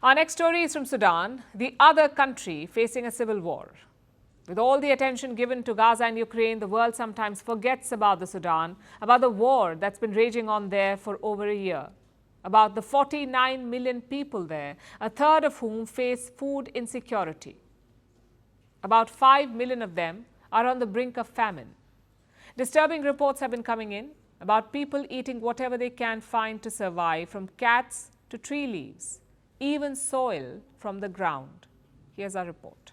Our next story is from Sudan, the other country facing a civil war. With all the attention given to Gaza and Ukraine, the world sometimes forgets about the Sudan, about the war that's been raging on there for over a year, about the 49 million people there, a third of whom face food insecurity. About 5 million of them are on the brink of famine. Disturbing reports have been coming in about people eating whatever they can find to survive, from cats to tree leaves, even soil from the ground. Here's our report.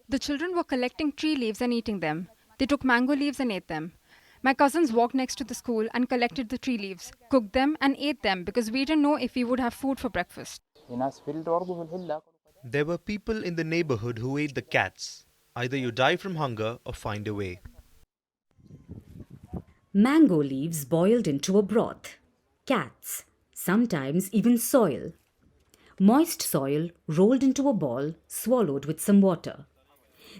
The children were collecting tree leaves and eating them. They took mango leaves and ate them. My cousins walked next to the school and collected the tree leaves, cooked them and ate them because we didn't know if we would have food for breakfast. There were people in the neighborhood who ate the cats. Either you die from hunger or find a way. Mango leaves boiled into a broth. Cats, sometimes even soil. Moist soil rolled into a ball, swallowed with some water.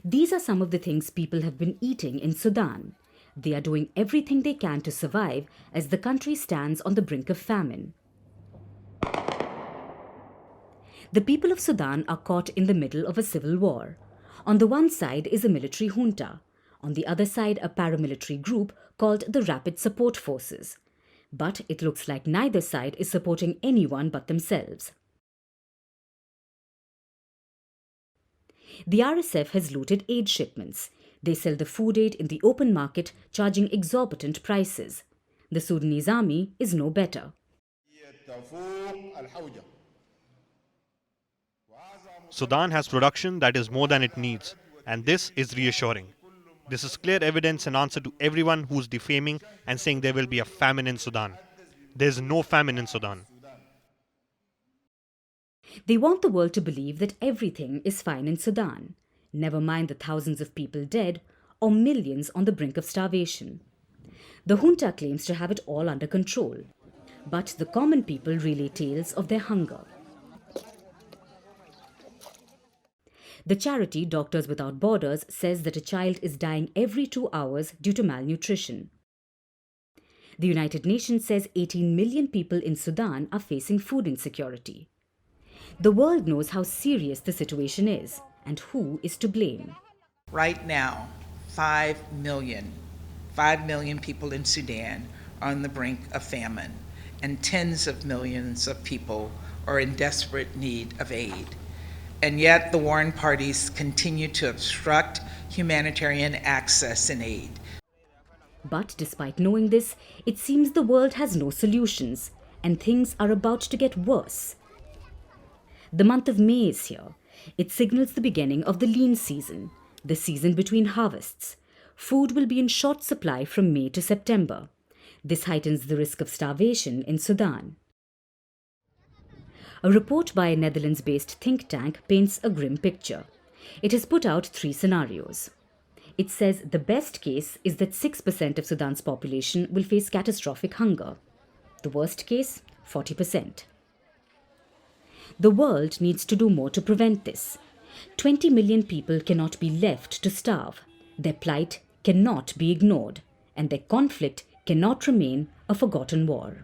These are some of the things people have been eating in Sudan. They are doing everything they can to survive as the country stands on the brink of famine. The people of Sudan are caught in the middle of a civil war. On the one side is a military junta. On the other side, a paramilitary group called the Rapid Support Forces. But it looks like neither side is supporting anyone but themselves. The RSF has looted aid shipments. They sell the food aid in the open market, charging exorbitant prices. The Sudanese army is no better. Sudan has production that is more than it needs, and this is reassuring. This is clear evidence and answer to everyone who's defaming and saying there will be a famine in Sudan. There's no famine in Sudan. They want the world to believe that everything is fine in Sudan. Never mind the thousands of people dead or millions on the brink of starvation. The junta claims to have it all under control. But the common people relay tales of their hunger. The charity Doctors Without Borders says that a child is dying every 2 hours due to malnutrition. The United Nations says 18 million people in Sudan are facing food insecurity. The world knows how serious the situation is and who is to blame. Right now, 5 million people in Sudan are on the brink of famine, and tens of millions of people are in desperate need of aid. And yet the warring parties continue to obstruct humanitarian access and aid. But despite knowing this, it seems the world has no solutions, and things are about to get worse. The month of May is here. It signals the beginning of the lean season, the season between harvests. Food will be in short supply from May to September. This heightens the risk of starvation in Sudan. A report by a Netherlands-based think tank paints a grim picture. It has put out 3 scenarios. It says the best case is that 6% of Sudan's population will face catastrophic hunger. The worst case, 40%. The world needs to do more to prevent this. 20 million people cannot be left to starve. Their plight cannot be ignored, and their conflict cannot remain a forgotten war.